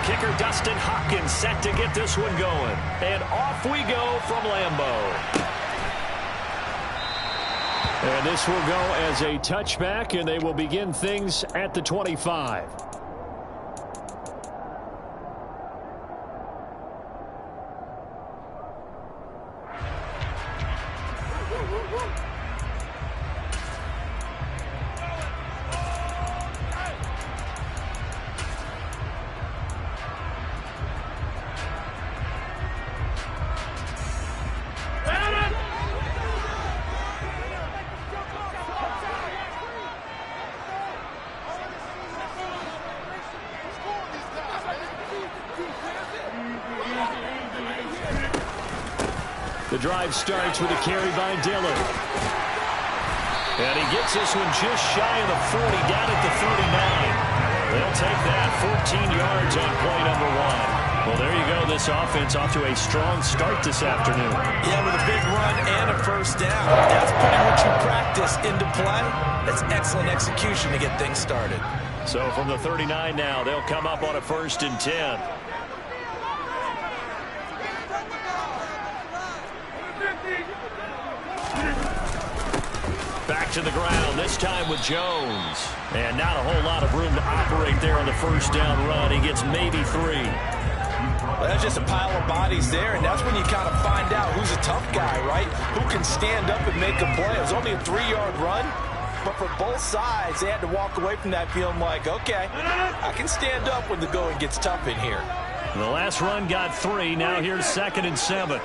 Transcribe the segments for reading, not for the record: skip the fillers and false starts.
Kicker Dustin Hopkins set to get this one going. And off we go from Lambeau. And this will go as a touchback, and they will begin things at the 25. The drive starts with a carry by Dillon. And he gets this one just shy of the 40, down at the 39. They'll take that 14 yards on play number 1. Well, there you go. This offense off to a strong start this afternoon. Yeah, with a big run and a first down. That's putting what you practice into play. That's excellent execution to get things started. So from the 39 now, they'll come up on a 1st and 10. Back to the ground, this time with Jones. And not a whole lot of room to operate there on the first down run. He gets maybe 3. Well, that's just a pile of bodies there, and that's when you kind of find out who's a tough guy, right? Who can stand up and make a play. It was only a 3-yard run, but for both sides, they had to walk away from that feeling like, okay, I can stand up when the going gets tough in here. The last run got 3. Now here's 2nd and 7.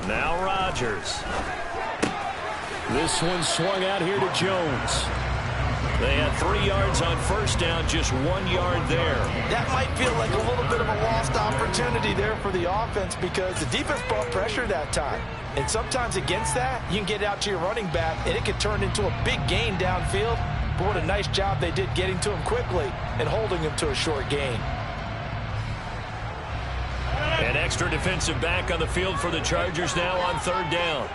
Now Rodgers. This one swung out here to Jones. They had 3 yards on first down, just 1 yard there. That might feel like a little bit of a lost opportunity there for the offense because the defense brought pressure that time. And sometimes against that, you can get out to your running back, and it could turn into a big gain downfield. But what a nice job they did getting to him quickly and holding him to a short gain. An extra defensive back on the field for the Chargers now on 3rd down.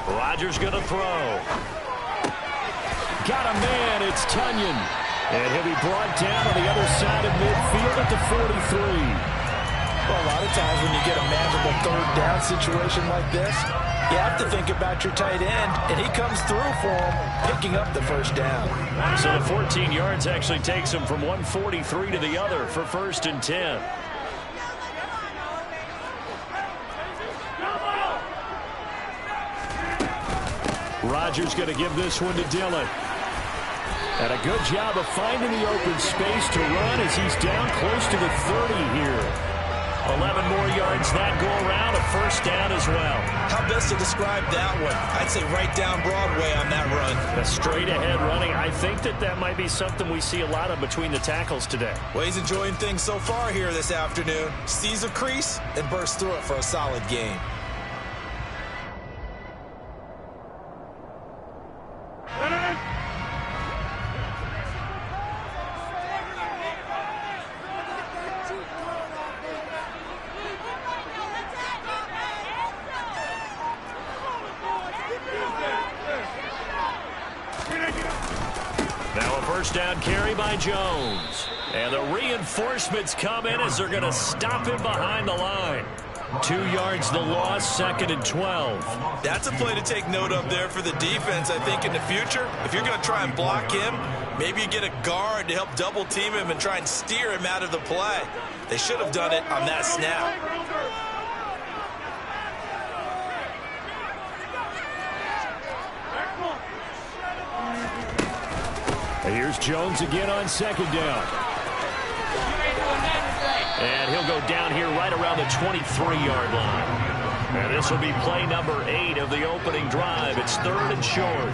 Rodgers going to throw. Got a man, it's Tonyan. And he'll be brought down on the other side of midfield at the 43. Well, a lot of times when you get a manageable 3rd down situation like this, you have to think about your tight end, and he comes through for him, picking up the first down. So the 14 yards actually takes him from 143 to the other for 1st and 10. Rodgers going to give this one to Dillon. And a good job of finding the open space to run as he's down close to the 30 here. 11 more yards that go around, a first down as well. How best to describe that one? I'd say right down Broadway on that run. A straight ahead running. I think that might be something we see a lot of between the tackles today. Well, he's enjoying things so far here this afternoon. Sees a crease and bursts through it for a solid gain. Down carry by Jones. And the reinforcements come in as they're going to stop him behind the line. 2 yards the loss, 2nd and 12. That's a play to take note of there for the defense, I think, in the future. If you're going to try and block him, maybe you get a guard to help double team him and try and steer him out of the play. They should have done it on that snap. Here's Jones again on 2nd down. And he'll go down here right around the 23-yard line. And this will be play number 8 of the opening drive. It's 3rd and short.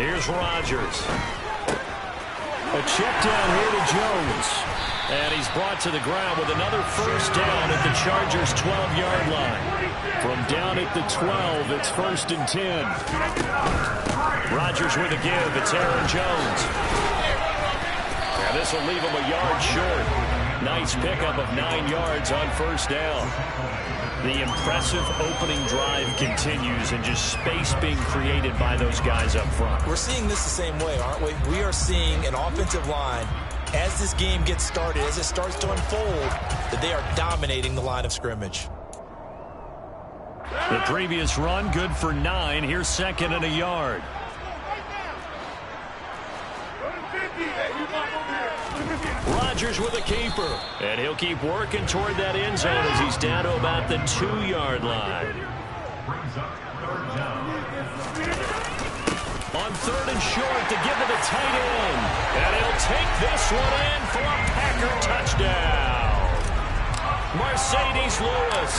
Here's Rodgers. A check down here to Jones. And he's brought to the ground with another first down at the Chargers' 12-yard line. From down at the 12, it's 1st and 10. Rodgers with a give. It's Aaron Jones. And this will leave him a yard short. Nice pickup of 9 yards on first down. The impressive opening drive continues, and just space being created by those guys up front. We're seeing this the same way, aren't we? We are seeing an offensive line, as this game gets started, as it starts to unfold, that they are dominating the line of scrimmage. The previous run, good for 9. Here's 2nd and a yard. Rodgers with a keeper. And he'll keep working toward that end zone as he's down to about the 2-yard line. On 3rd and short to give to the tight end. And he'll take this one in for a Packer touchdown. Mercedes Lewis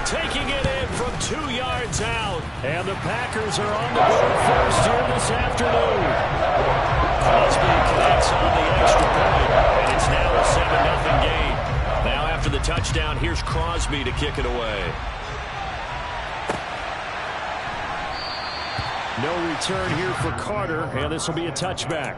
taking it in from 2 yards out. And the Packers are on the board first here this afternoon. Crosby connects on the extra point, and it's now a 7-0 game. Now after the touchdown, here's Crosby to kick it away. No return here for Carter, and this will be a touchback.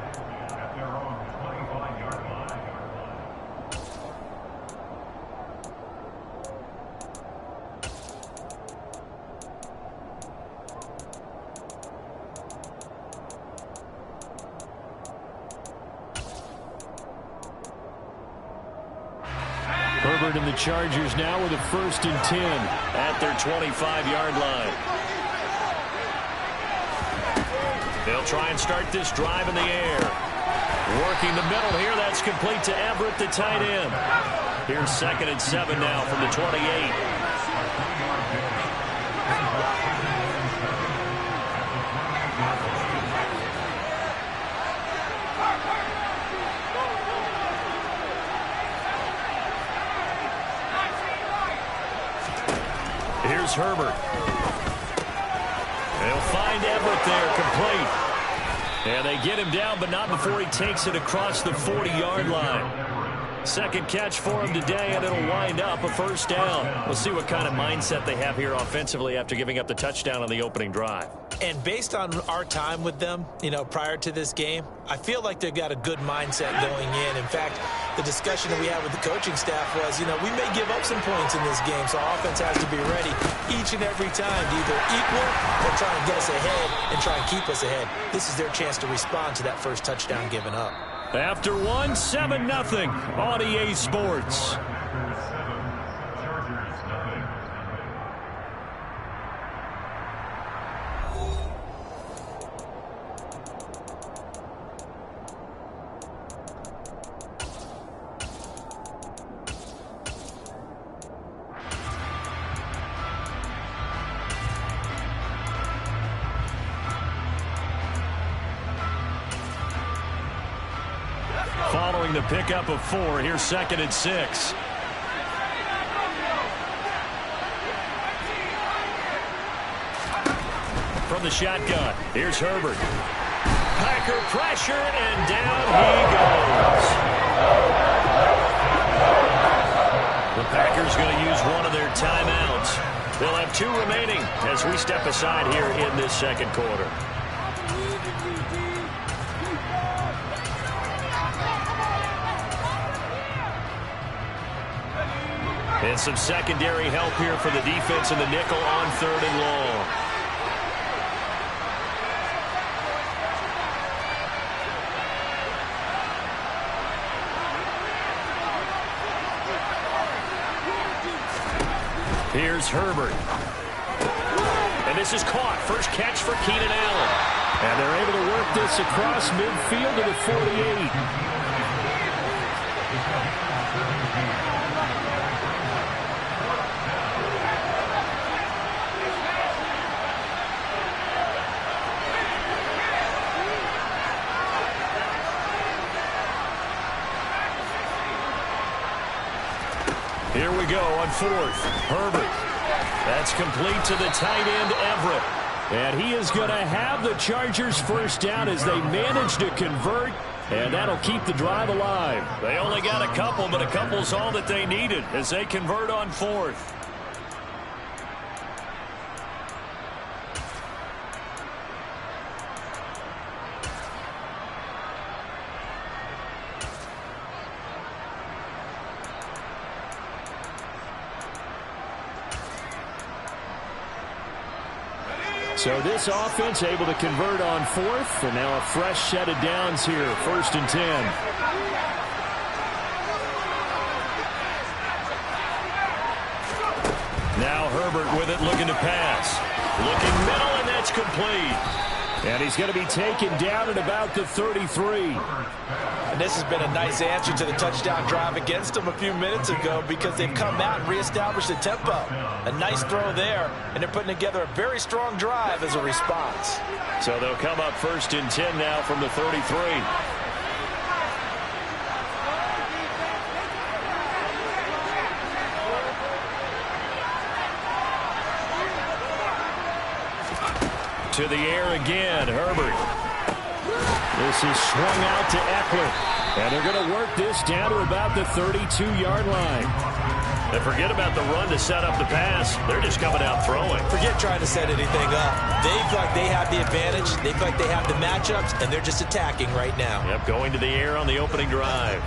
Herbert and the Chargers now with a 1st and 10 at their 25-yard line. They'll try and start this drive in the air. Working the middle here. That's complete to Everett, the tight end. Here's 2nd and 7 now from the 28. Here's Herbert. They'll find Everett there, complete. And they get him down, but not before he takes it across the 40-yard line. 2nd catch for him today, and it'll wind up a 1st down. We'll see what kind of mindset they have here offensively after giving up the touchdown on the opening drive. And based on our time with them, prior to this game, I feel like they've got a good mindset going in. In fact, the discussion that we had with the coaching staff was, we may give up some points in this game, so our offense has to be ready each and every time to either equal or try and get us ahead and try and keep us ahead. This is their chance to respond to that first touchdown given up. After 7-0 on EA Sports. Following the pickup of 4, here's 2nd and 6. From the shotgun, here's Herbert. Packer pressure, and down he goes. The Packers going to use one of their timeouts. They'll have 2 remaining as we step aside here in this 2nd quarter. And some secondary help here for the defense in the nickel on 3rd and long. Here's Herbert. And this is caught. First catch for Keenan Allen. And they're able to work this across midfield to the 48. Here we go on 4th. Herbert. That's complete to the tight end, Everett. And he is going to have the Chargers first down as they manage to convert. And that'll keep the drive alive. They only got a couple, but a couple's all that they needed as they convert on fourth. So this offense able to convert on fourth, and now a fresh set of downs here, 1st and 10. Now Herbert with it, looking to pass. Looking middle, and that's complete. And he's going to be taken down at about the 33. And this has been a nice answer to the touchdown drive against them a few minutes ago because they've come out and reestablished the tempo. A nice throw there, and they're putting together a very strong drive as a response. So they'll come up 1st and 10 now from the 33. To the air again, Herbert. This is swung out to Eckler. And they're going to work this down to about the 32-yard line. And forget about the run to set up the pass. They're just coming out throwing. Forget trying to set anything up. They feel like they have the advantage. They feel like they have the matchups, and they're just attacking right now. Yep, going to the air on the opening drive.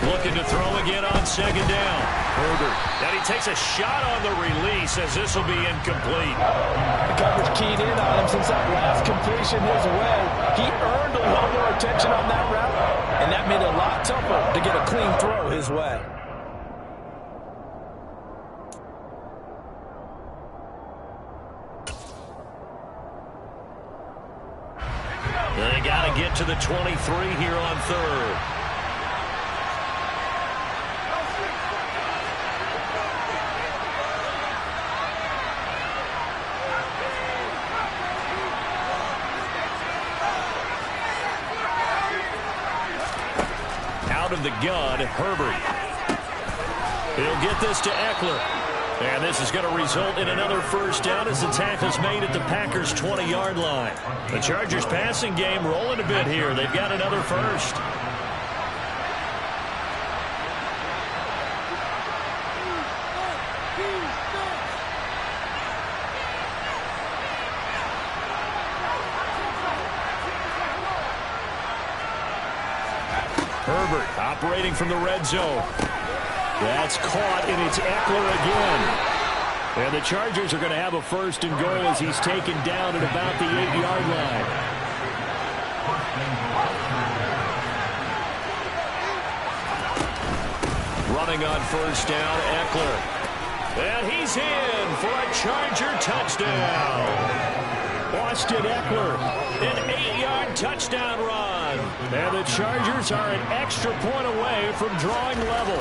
Looking to throw again on 2nd down. Herbert. And he takes a shot on the release as this will be incomplete. The coverage keyed in on him since that last completion his way. He earned a lot more attention on that route, and that made it a lot tougher to get a clean throw his way. They got to get to the 23 here on 3rd. Of the gun, Herbert. He'll get this to Eckler. And this is going to result in another first down as the tackle's made at the Packers' 20-yard line. The Chargers passing game rolling a bit here. They've got another first. Herbert operating from the red zone. That's caught, and it's Eckler again. And the Chargers are going to have a 1st and goal as he's taken down at about the 8-yard line. Running on 1st down, Eckler. And he's in for a Charger touchdown. Austin Eckler, an 8-yard touchdown run. And the Chargers are an extra point away from drawing level.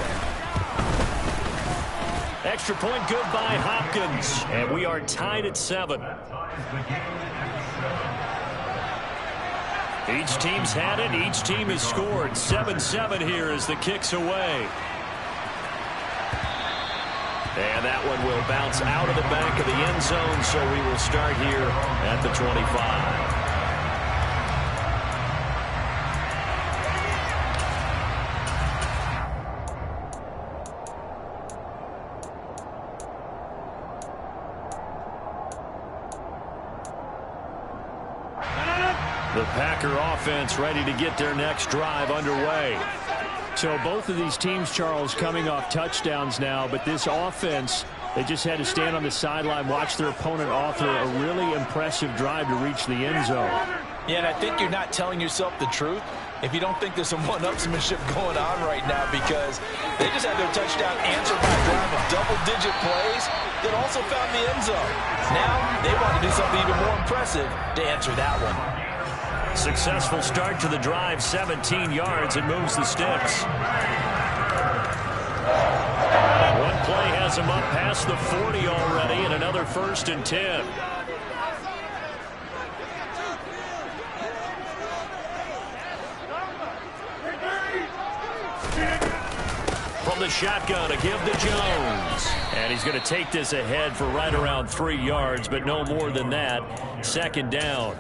Extra point good by Hopkins. And we are tied at 7. Each team's had it. Each team has scored. 7-7 here as the kick's away. And that one will bounce out of the back of the end zone, so we will start here at the 25. The Packer offense ready to get their next drive underway. So both of these teams, Charles, coming off touchdowns now, but this offense, they just had to stand on the sideline, watch their opponent author a really impressive drive to reach the end zone. Yeah, and I think you're not telling yourself the truth if you don't think there's some one-upsmanship going on right now, because they just had their touchdown answered by a drive of double-digit plays that also found the end zone. Now they want to do something even more impressive to answer that one. Successful start to the drive, 17 yards, and moves the sticks. him up past the 40 already, and another 1st and 10. From the shotgun, a give to Jones. And he's going to take this ahead for right around 3 yards, but no more than that. 2nd down.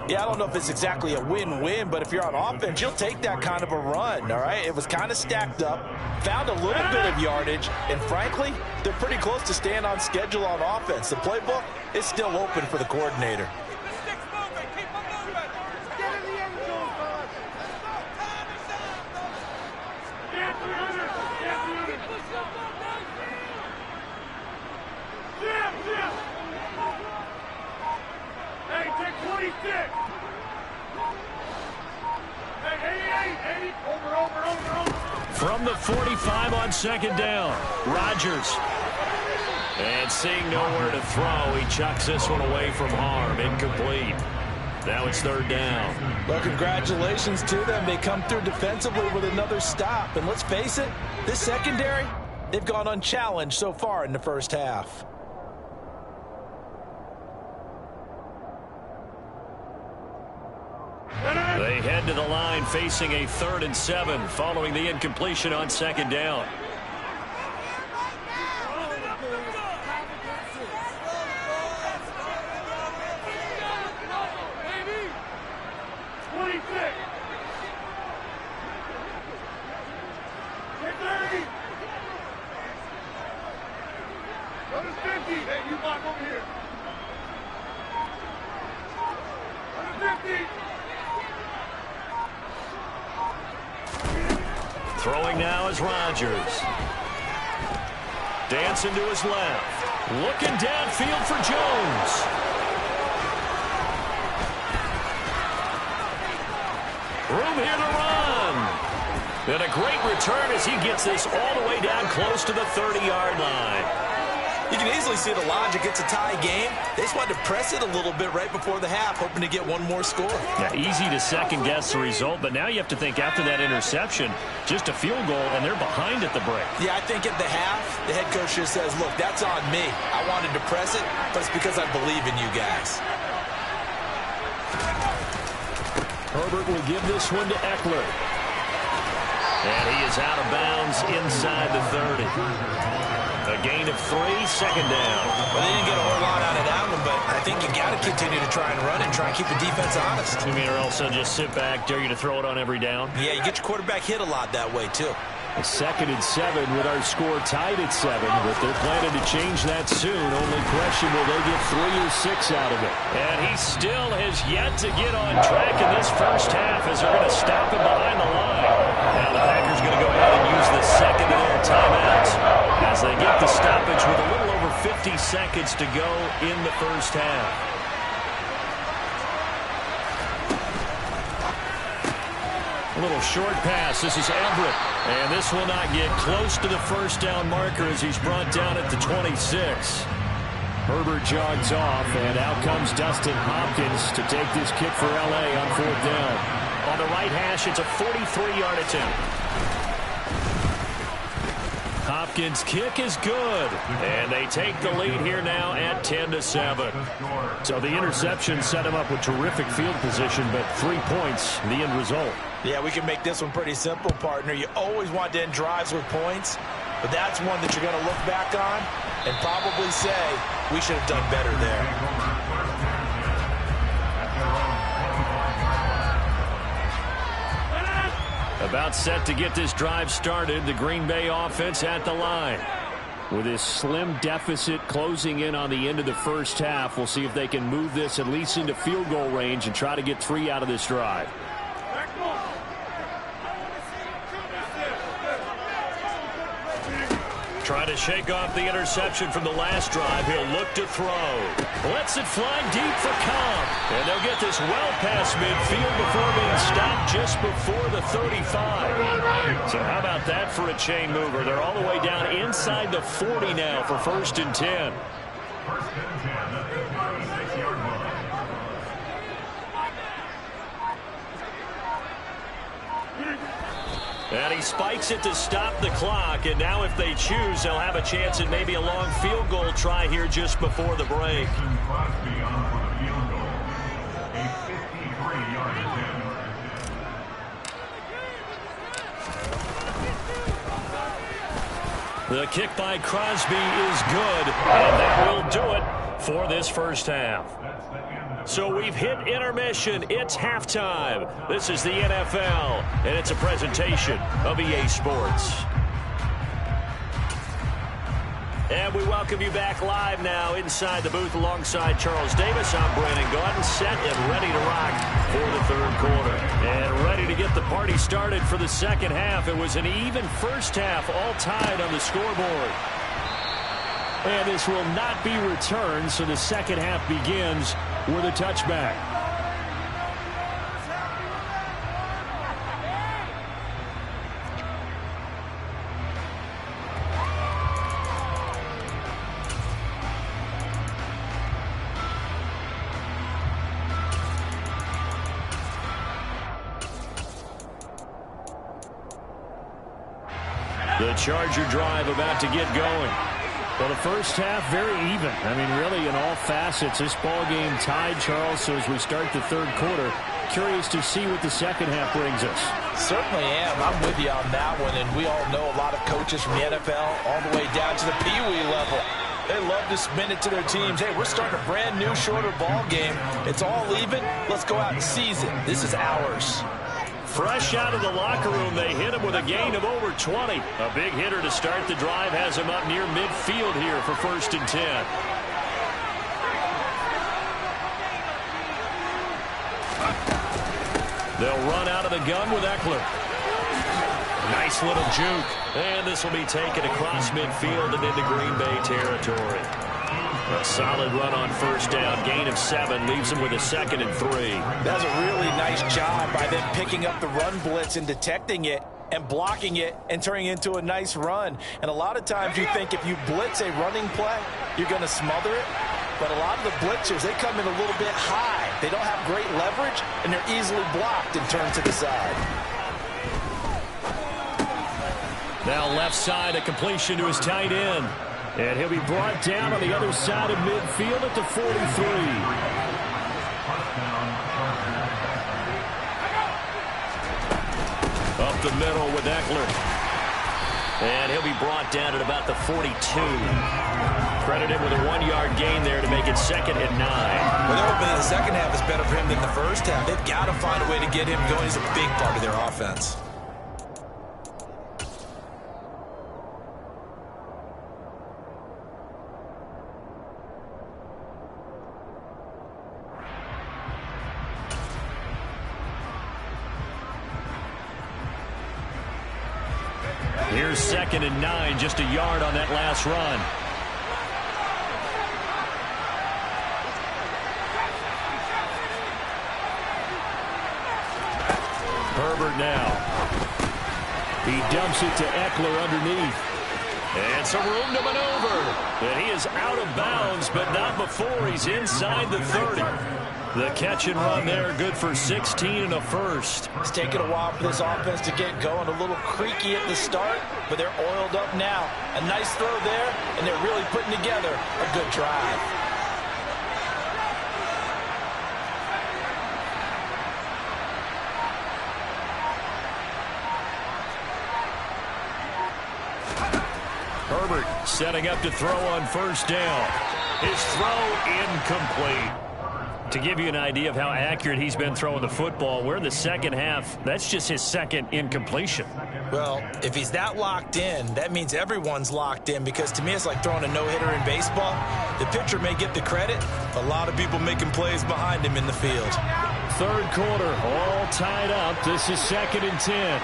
Yeah, I don't know if it's exactly a win-win, but if you're on offense, you'll take that kind of a run, all right? It was kind of stacked up, found a little bit of yardage, and frankly, they're pretty close to staying on schedule on offense. The playbook is still open for the coordinator. From the 45 on 2nd down, Rodgers. And seeing nowhere to throw, he chucks this one away from harm. Incomplete. Now it's 3rd down. Well, congratulations to them. They come through defensively with another stop. And let's face it, this secondary, they've gone unchallenged so far in the first half. They head to the line facing a 3rd and 7 following the incompletion on 2nd down. Throwing now is Rodgers. Dancing to his left. Looking downfield for Jones. Room here to run. And a great return as he gets this all the way down close to the 30-yard line. You can easily see the logic. It's a tie game. They just wanted to press it a little bit right before the half, hoping to get one more score. Yeah, easy to second-guess the result, but now you have to think after that interception, just a field goal, and they're behind at the break. Yeah, I think at the half, the head coach just says, look, that's on me. I wanted to press it, but it's because I believe in you guys. Herbert will give this one to Eckler. And he is out of bounds inside the 30. A gain of 3, 2nd down. Well, they didn't get a whole lot out of that one, but I think you got to continue to try and run and try and keep the defense honest. You mean or else they'll just sit back, dare you to throw it on every down? Yeah, you get your quarterback hit a lot that way, too. A 2nd and 7 with our score tied at 7, but they're planning to change that soon. Only question, will they get 3 or 6 out of it? And he still has yet to get on track in this first half as they're going to stop him behind the line. Now the Packers going to go ahead and use the 2nd of their timeouts as they get the stoppage with a little over 50 seconds to go in the first half. A little short pass. This is Everett. And this will not get close to the 1st down marker as he's brought down at the 26. Herbert jogs off, and out comes Dustin Hopkins to take this kick for L.A. on 4th down. On the right hash, it's a 43-yard attempt. Hopkins' kick is good, and they take the lead here now at 10-7. So the interception set him up with terrific field position, but 3 points, the end result. Yeah, we can make this one pretty simple, partner. You always want to end drives with points, but that's one that you're going to look back on and probably say, we should have done better there. About set to get this drive started, the Green Bay offense at the line. With this slim deficit closing in on the end of the first half, we'll see if they can move this at least into field goal range and try to get 3 out of this drive. Try to shake off the interception from the last drive. He'll look to throw. Lets it fly deep for Cobb. And they'll get this well past midfield before being stopped just before the 35. So how about that for a chain mover? They're all the way down inside the 40 now for 1st and 10. And he spikes it to stop the clock. And now if they choose, they'll have a chance at maybe a long field goal try here just before the break. The kick by Crosby is good, and that will do it for this first half. So we've hit intermission. It's halftime. This is the NFL, and it's a presentation of EA Sports. And we welcome you back live now inside the booth alongside Charles Davis. I'm Brandon Gaudin, set and ready to rock for the third quarter. And ready to get the party started for the second half. It was an even first half, all tied on the scoreboard. And this will not be returned, so the second half begins with a touchback. The Charger drive about to get going. Well, the first half, very even. I mean, really, in all facets, this ball game tied, Charles. So as we start the third quarter, curious to see what the second half brings us. Certainly am. I'm with you on that one. And we all know a lot of coaches from the NFL all the way down to the Pee-wee level. They love to spin it to their teams. Hey, we're starting a brand new, shorter ball game. It's all even. Let's go out and seize it. This is ours. Fresh out of the locker room, they hit him with a gain of over 20. A big hitter to start the drive has him up near midfield here for 1st and 10. They'll run out of the gun with Eckler. Nice little juke. And this will be taken across midfield and into Green Bay territory. A solid run on first down. Gain of 7 leaves him with a 2nd and 3. That's a really nice job by them picking up the run blitz and detecting it and blocking it and turning it into a nice run. And a lot of times you think if you blitz a running play, you're going to smother it. But a lot of the blitzers, they come in a little bit high. They don't have great leverage, and they're easily blocked and turned to the side. Now left side, a completion to his tight end. And he'll be brought down on the other side of midfield at the 43. Up the middle with Eckler. And he'll be brought down at about the 42. Credited with a 1-yard gain there to make it 2nd and 9. Well, they're hoping the second half is better for him than the first half. They've got to find a way to get him going. He's a big part of their offense. Here's 2nd and 9, just a yard on that last run. Herbert now. He dumps it to Eckler underneath. And some room to maneuver. And he is out of bounds, but not before he's inside the 30. The catch and run there, good for 16 and a first. It's taken a while for this offense to get going. A little creaky at the start, but they're oiled up now. A nice throw there, and they're really putting together a good drive. Herbert setting up to throw on first down. His throw incomplete. To give you an idea of how accurate he's been throwing the football, we're in the second half. That's just his 2nd incompletion. Well, if he's that locked in, that means everyone's locked in, because to me it's like throwing a no-hitter in baseball. The pitcher may get the credit, a lot of people making plays behind him in the field. Third quarter, all tied up. This is 2nd and 10.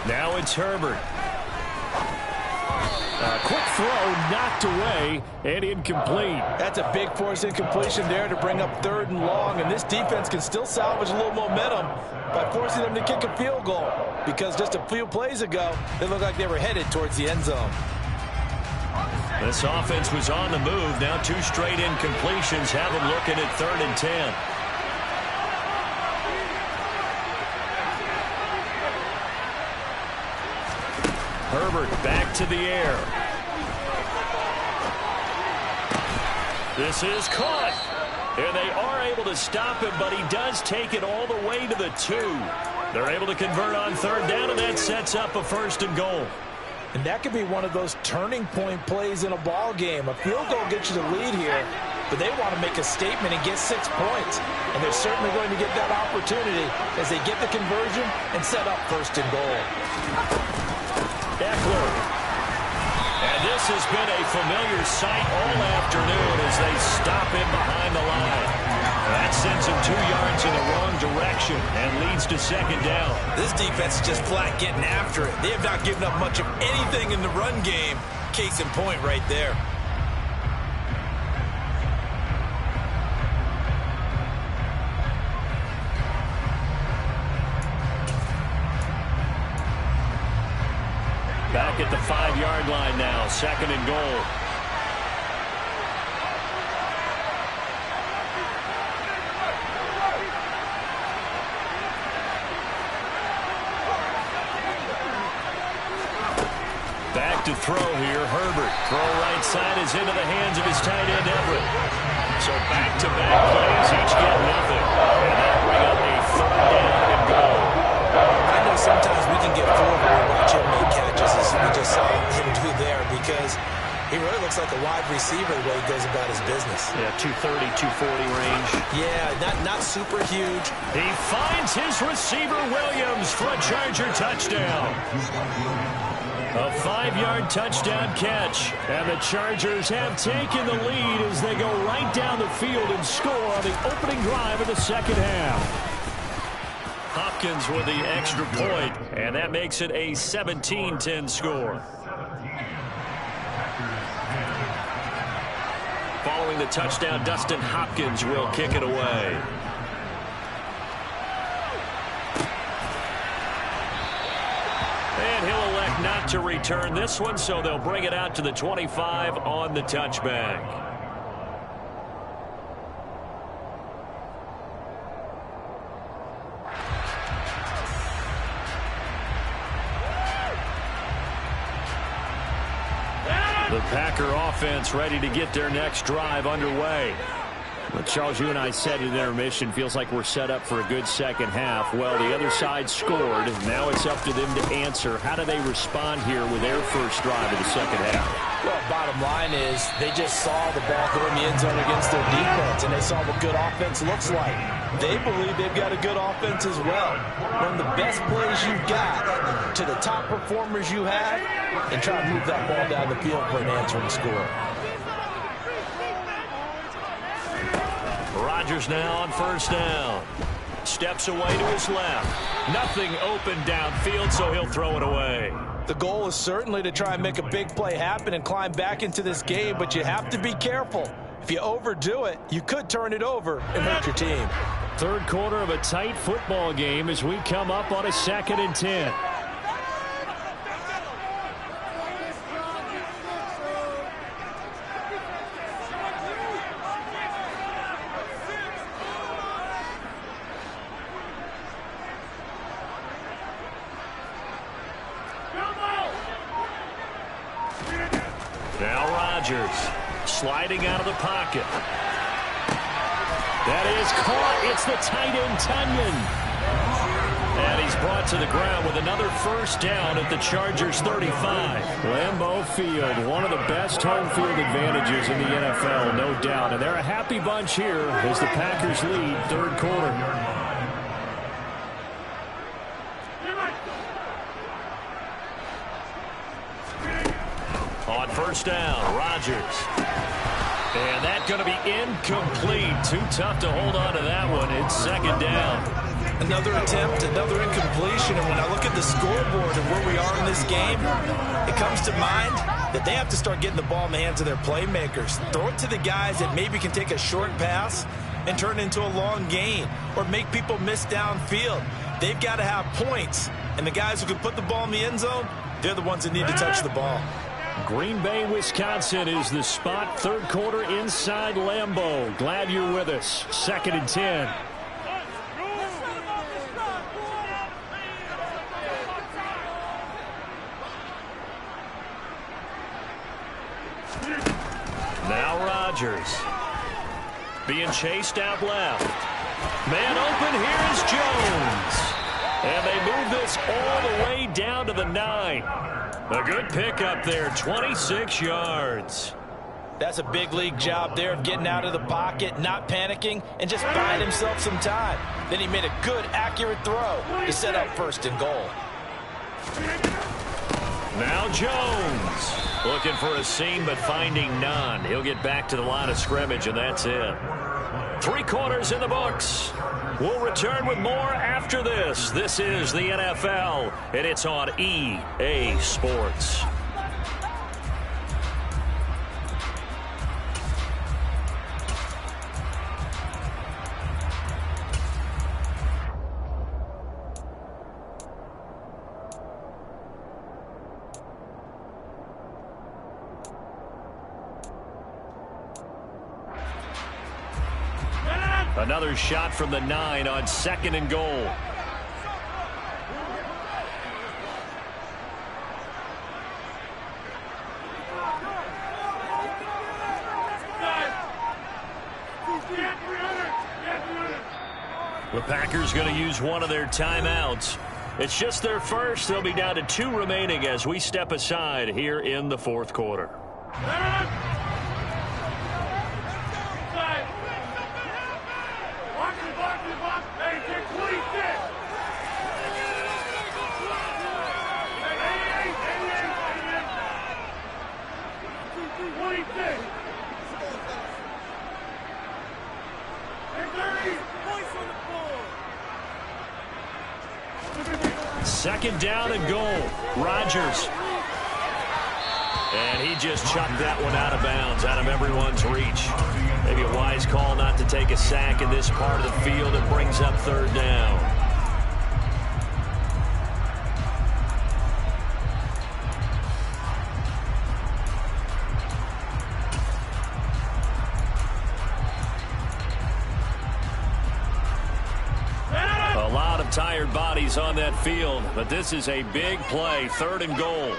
Now it's Herbert. A quick throw knocked away and incomplete. That's a big force incompletion there to bring up 3rd and long, and this defense can still salvage a little momentum by forcing them to kick a field goal, because just a few plays ago, they looked like they were headed towards the end zone. This offense was on the move. Now 2 straight incompletions have them looking at 3rd and 10. Herbert back to the air. This is caught. And they are able to stop him, but he does take it all the way to the 2. They're able to convert on 3rd down, and that sets up a 1st and goal. And that could be one of those turning point plays in a ball game. A field goal gets you the lead here, but they want to make a statement and get 6 points. And they're certainly going to get that opportunity as they get the conversion and set up 1st and goal. Eckler. And this has been a familiar sight all afternoon as they stop him behind the line. That sends him 2 yards in the wrong direction and leads to 2nd down. This defense is just flat getting after it. They have not given up much of anything in the run game. Case in point right there. Back at the 5-yard line now, 2nd and goal. Back to throw here, Herbert. Throw right side is into the hands of his tight end, Everett. So back-to-back plays, each get nothing. And that'll bring up a 3rd down and goal. I know sometimes we can get fooled when we watch him make catches, as we just saw him do there, because he really looks like a wide receiver the way he goes about his business. Yeah, 230, 240 range. Yeah, not super huge. He finds his receiver, Williams, for a Charger touchdown. A 5-yard touchdown catch. And the Chargers have taken the lead as they go right down the field and score on the opening drive of the 2nd half. Hopkins with the extra point, and that makes it a 17-10 score. Following the touchdown, Dustin Hopkins will kick it away. And he'll elect not to return this one, so they'll bring it out to the 25 on the touchback. The Packer offense ready to get their next drive underway. But Charles, you and I said at intermission, feels like we're set up for a good 2nd half. Well, the other side scored. Now it's up to them to answer. How do they respond here with their first drive of the 2nd half? Well, bottom line is they just saw the ball go in the end zone against their defense, and they saw what good offense looks like. They believe they've got a good offense as well. Run the best plays you've got to the top performers you have, and try to move that ball down the field for an answering score. Rodgers now on 1st down. Steps away to his left. Nothing open downfield, so he'll throw it away. The goal is certainly to try and make a big play happen and climb back into this game, but you have to be careful. If you overdo it, you could turn it over and hurt your team. 3rd quarter of a tight football game as we come up on a 2nd and 10. Now Rodgers sliding out of the pocket. That is caught. It's the tight end, Tunyon. And he's brought to the ground with another 1st down at the Chargers 35. Lambeau Field, one of the best home field advantages in the NFL, no doubt. And they're a happy bunch here as the Packers lead 3rd quarter. On 1st down, Rodgers. And that's going to be incomplete. Too tough to hold on to that one. It's 2nd down. Another attempt, another incompletion. And when I look at the scoreboard and where we are in this game, it comes to mind that they have to start getting the ball in the hands of their playmakers. Throw it to the guys that maybe can take a short pass and turn it into a long gain or make people miss downfield. They've got to have points. And the guys who can put the ball in the end zone, they're the ones that need to touch the ball. Green Bay, Wisconsin is the spot. Third quarter inside Lambeau. Glad you're with us. 2nd and 10. Now Rodgers. Being chased out left. Man open, here is Jones. And they move this all the way down to the 9. A good pickup there, 26 yards. That's a big league job there of getting out of the pocket, not panicking, and just buying himself some time. Then he made a good, accurate throw to set up 1st and goal. Now Jones. Looking for a seam, but finding none. He'll get back to the line of scrimmage, and that's it. 3 quarters in the books. We'll return with more after this. This is the NFL, and it's on EA Sports. Another shot from the 9 on 2nd and goal. The Packers going to use one of their timeouts. It's just their first. They'll be down to 2 remaining as we step aside here in the 4th quarter. Second down and goal. Rodgers. And he just chucked that one out of bounds, out of everyone's reach. Maybe a wise call not to take a sack in this part of the field. It brings up 3rd down. Tired bodies on that field, but this is a big play. 3rd and goal.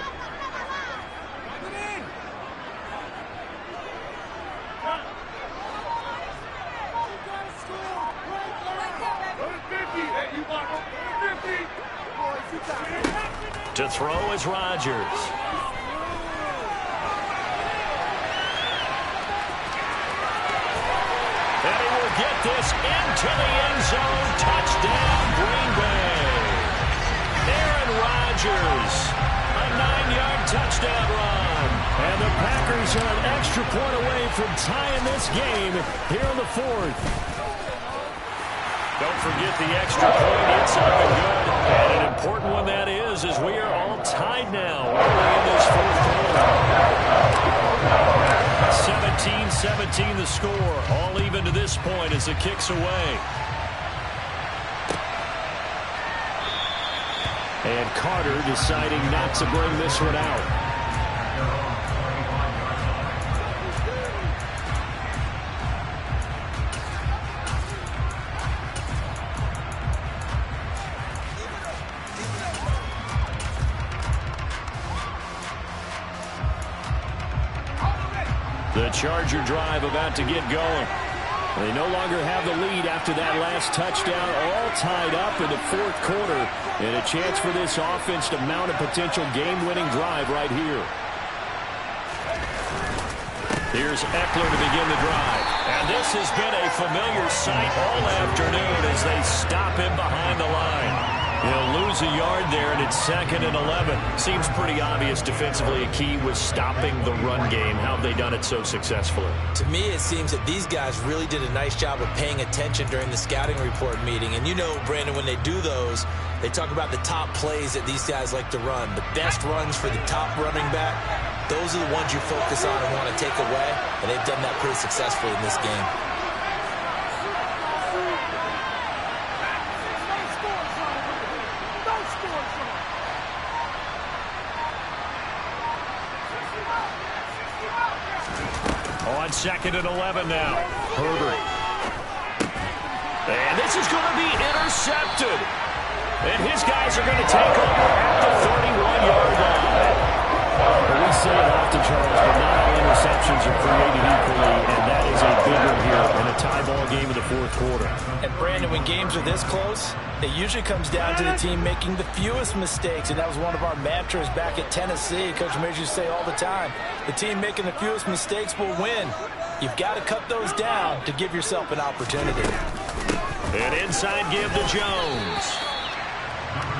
To throw is Rodgers. And he will get this into the end zone. Touchdown, Green Bay. Aaron Rodgers, a 9-yard touchdown run. And the Packers are an extra point away from tying this game here in the 4th. Don't forget the extra point. It's up and good. And an important one that is, as we are all tied now early in this 4th quarter. 17-17 the score. All even to this point as it kicks away. And Carter deciding not to bring this one out. The Charger drive about to get going. They no longer have the lead after that last touchdown, all tied up in the 4th quarter, and a chance for this offense to mount a potential game-winning drive right here. Here's Eckler to begin the drive. And this has been a familiar sight all afternoon as they stop him behind the line. He'll lose a yard there, and it's 2nd and 11. Seems pretty obvious defensively a key was stopping the run game. How have they done it so successfully? To me, it seems that these guys really did a nice job of paying attention during the scouting report meeting. And you know, Brandon, when they do those, they talk about the top plays that these guys like to run. The best runs for the top running back, those are the ones you focus on and want to take away. And they've done that pretty successfully in this game. On 2nd and 11 now. Herbert. And this is going to be intercepted. And his guys are going to take over at the 31-yard line. Well, we say it often, Charles, but not all interceptions are created equally, and that is a big one here in a tie ball game in the fourth quarter. And, Brandon, when games are this close, it usually comes down to the team making the fewest mistakes, and that was one of our mantras back at Tennessee. Coach Mears used to say all the time, the team making the fewest mistakes will win. You've got to cut those down to give yourself an opportunity. An inside give to Jones.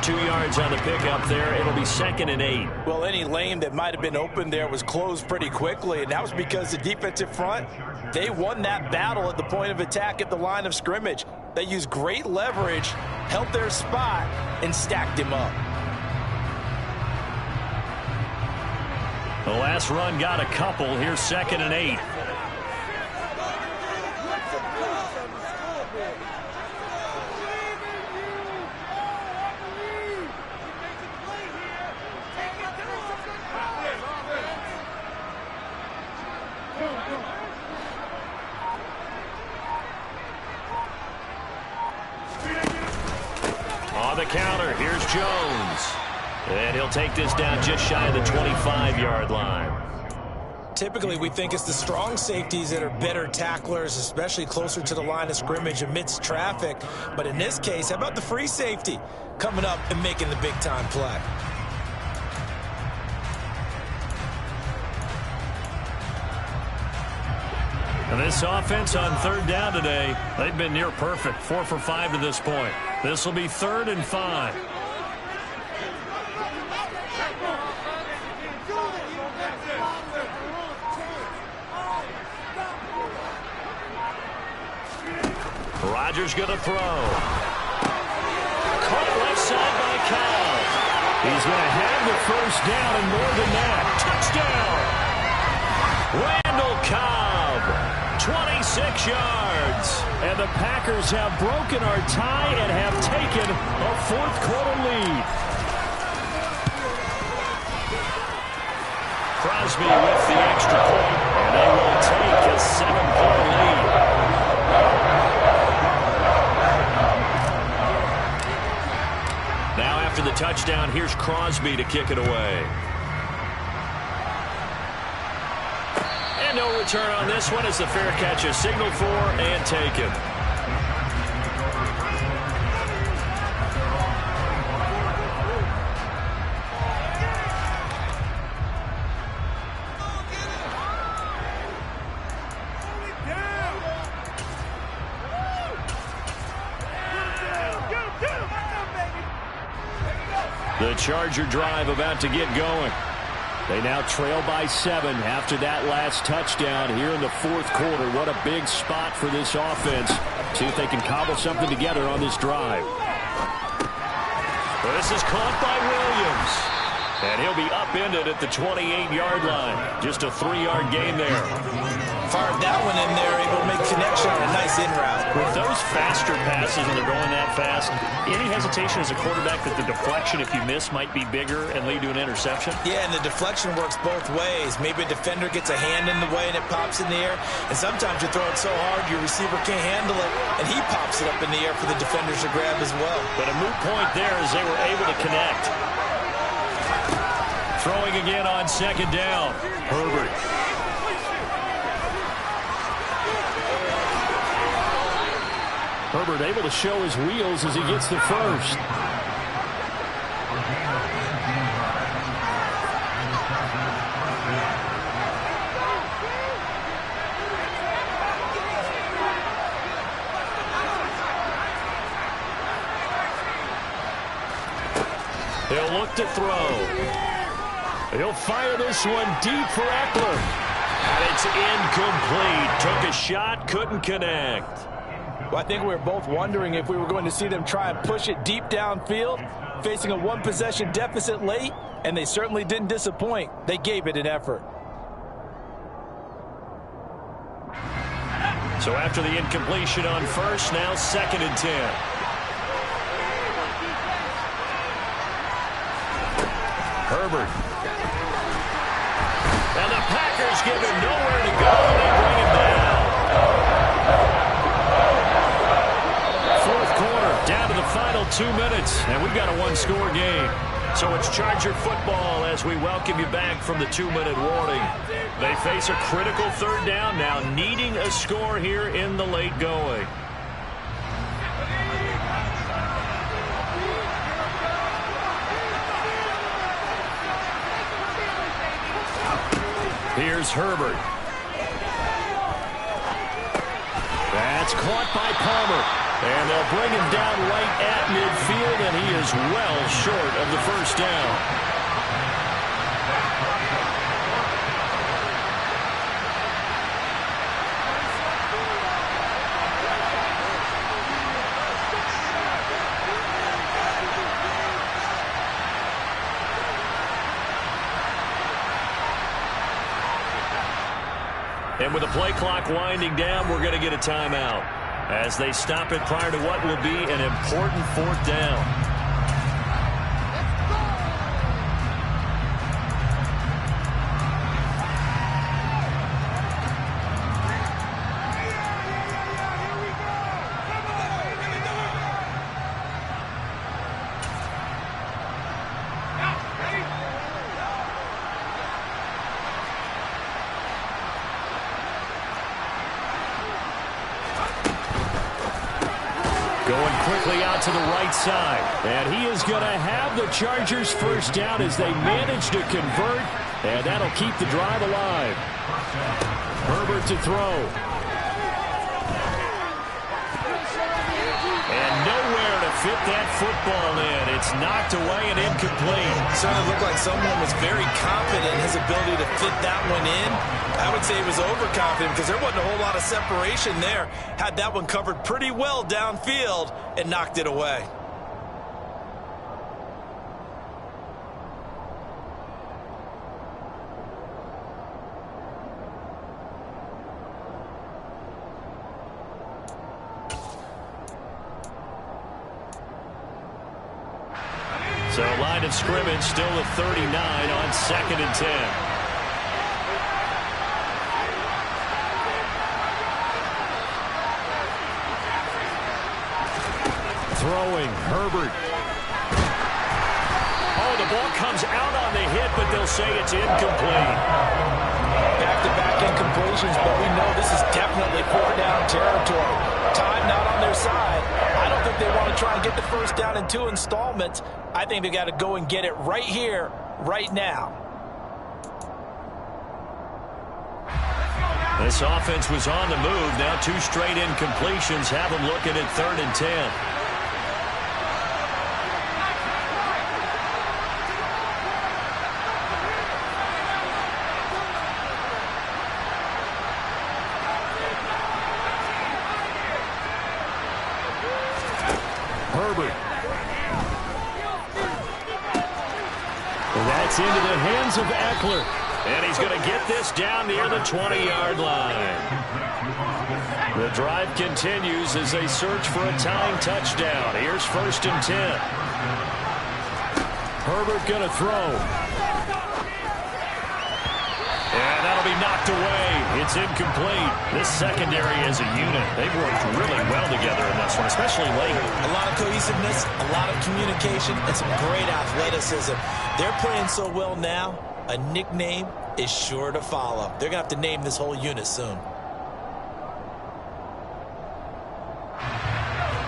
2 yards on the pickup there. It'll be 2nd and 8. Well, any lane that might have been open there was closed pretty quickly, and that was because the defensive front, they won that battle at the point of attack at the line of scrimmage. They used great leverage, held their spot, and stacked him up. The last run got a couple. Here's 2nd and 8. On the counter, here's Jones. And he'll take this down just shy of the 25-yard line. Typically, we think it's the strong safeties that are better tacklers, especially closer to the line of scrimmage amidst traffic. But in this case, how about the free safety coming up and making the big-time play? And this offense on 3rd down today, they've been near perfect. 4 for 5 to this point. This will be 3rd and 5. Rodgers going to throw. Caught left side by Cobb. He's going to have the first down and more than that. Touchdown. Randall Cobb. 26 yards. And the Packers have broken our tie and have taken a fourth quarter lead. Crosby with the extra point. And they will take a 7-point lead. Now after the touchdown, here's Crosby to kick it away. No return on this one as the fair catch is signaled for and taken. The Charger drive about to get going. They now trail by 7 after that last touchdown here in the fourth quarter. What a big spot for this offense. See if they can cobble something together on this drive. Well, this is caught by Williams. And he'll be upended at the 28-yard line. Just a 3-yard gain there. Fired that one in there, able to make connection on a nice in route. With those faster passes when they're going that fast, any hesitation as a quarterback that the deflection, if you miss, might be bigger and lead to an interception? Yeah, and the deflection works both ways. Maybe a defender gets a hand in the way and it pops in the air. And sometimes you throw it so hard your receiver can't handle it, and he pops it up in the air for the defenders to grab as well. But a moot point there as they were able to connect. Throwing again on 2nd down. Herbert. Herbert able to show his wheels as he gets the first. He'll look to throw. He'll fire this one deep for Eckler. And it's incomplete. Took a shot, couldn't connect. Well, I think we were both wondering if we were going to see them try and push it deep downfield, facing a one-possession deficit late, and they certainly didn't disappoint. They gave it an effort. So after the incompletion on first, now 2nd and 10. Herbert. And the Packers give him nowhere to go. 2 minutes, and we've got a one-score game. So it's Charger football as we welcome you back from the 2-minute warning. They face a critical 3rd down now, needing a score here in the late going. Here's Herbert. That's caught by Palmer. And they'll bring him down right at midfield, and he is well short of the first down. And with the play clock winding down, we're going to get a timeout as they stop it prior to what will be an important 4th down. Going quickly out to the right side. And he is going to have the Chargers first down as they manage to convert. And that'll keep the drive alive. Herbert to throw. And nowhere to fit that football in. It's knocked away and incomplete. Certainly looked like someone was very confident in his ability to fit that one in. I would say he was overconfident because there wasn't a whole lot of separation there. Had that one covered pretty well downfield and knocked it away. So line of scrimmage still at 39 on 2nd and 10. Throwing, Herbert. Oh, the ball comes out on the hit, but they'll say it's incomplete. Back-to-back incompletions, but we know this is definitely 4th down territory. Time not on their side. I don't think they want to try and get the first down in 2 installments. I think they got to go and get it right here, right now. This offense was on the move. Now 2 straight incompletions have them looking at 3rd and 10. Herbert. That's into the hands of Eckler. And he's going to get this down near the 20-yard line. The drive continues as they search for a tying touchdown. Here's 1st and 10. Herbert going to throw. And that'll be knocked away. It's incomplete. This secondary as a unit, they've worked really well together in this one, especially late. A lot of cohesiveness, a lot of communication, and some great athleticism. They're playing so well now, a nickname is sure to follow. They're going to have to name this whole unit soon.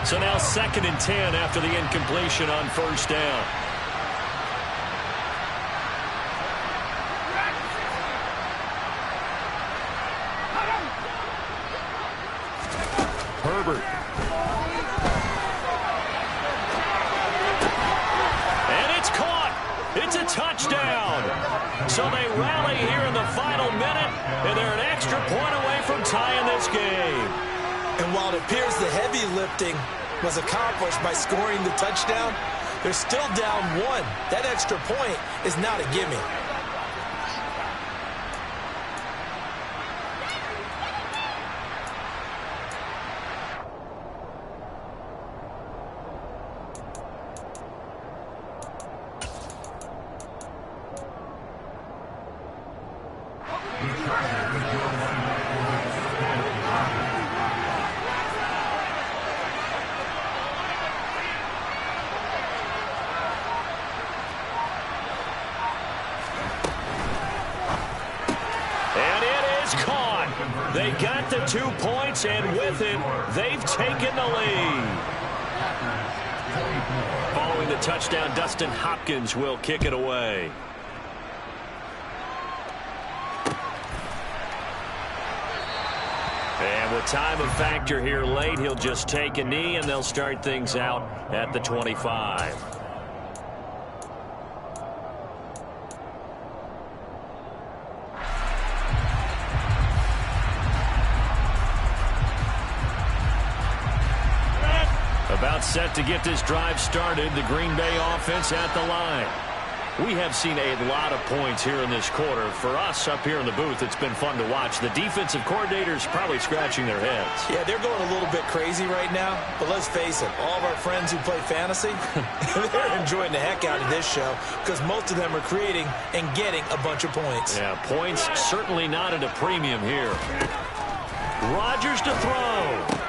So now 2nd and 10 after the incompletion on 1st down. Herbert. And it's caught. It's a touchdown. So they rally here in the final minute, and they're an extra point away from tying this game. And while it appears the heavy lifting was accomplished by scoring the touchdown, they're still down 1. That extra point is not a gimme. is gone. They got the 2 points, and with it, they've taken the lead. Following the touchdown, Dustin Hopkins will kick it away. And with time of factor here late, he'll just take a knee, and they'll start things out at the 25. About set to get this drive started, the Green Bay offense at the line. We have seen a lot of points here in this quarter. For us up here in the booth, it's been fun to watch. The defensive coordinators probably scratching their heads. Yeah, they're going a little bit crazy right now. But let's face it, all of our friends who play fantasy, they're enjoying the heck out of this show because most of them are creating and getting a bunch of points. Yeah, points certainly not at a premium here. Rodgers to throw.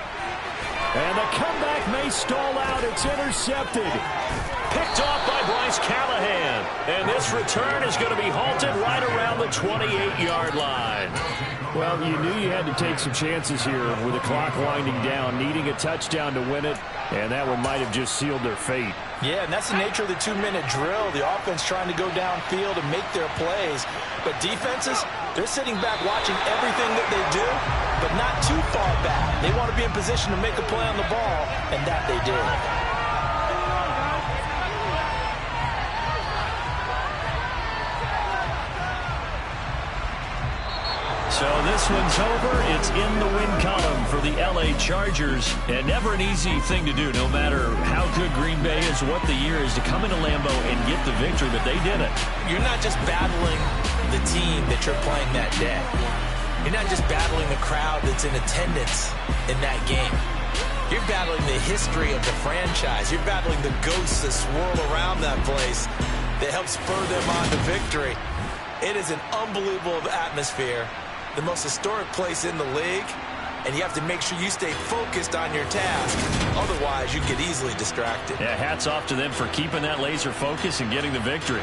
And the comeback may stall out. It's intercepted. Picked off by Bryce Callahan. And this return is going to be halted right around the 28-yard line. Well, you knew you had to take some chances here with the clock winding down, needing a touchdown to win it, and that one might have just sealed their fate. Yeah, and that's the nature of the 2-minute drill. The offense trying to go downfield and make their plays. But defenses, they're sitting back watching everything that they do, but not too far back. They want to be in position to make a play on the ball, and that they did. So this one's over. It's in the win column for the L.A. Chargers. And never an easy thing to do, no matter how good Green Bay is, what the year is, to come into Lambeau and get the victory. But they did it. You're not just battling the team that you're playing that day. You're not just battling the crowd that's in attendance in that game. You're battling the history of the franchise. You're battling the ghosts that swirl around that place that help spur them on to victory. It is an unbelievable atmosphere. The most historic place in the league, and you have to make sure you stay focused on your task. Otherwise, you get easily distracted. Yeah, hats off to them for keeping that laser focus and getting the victory.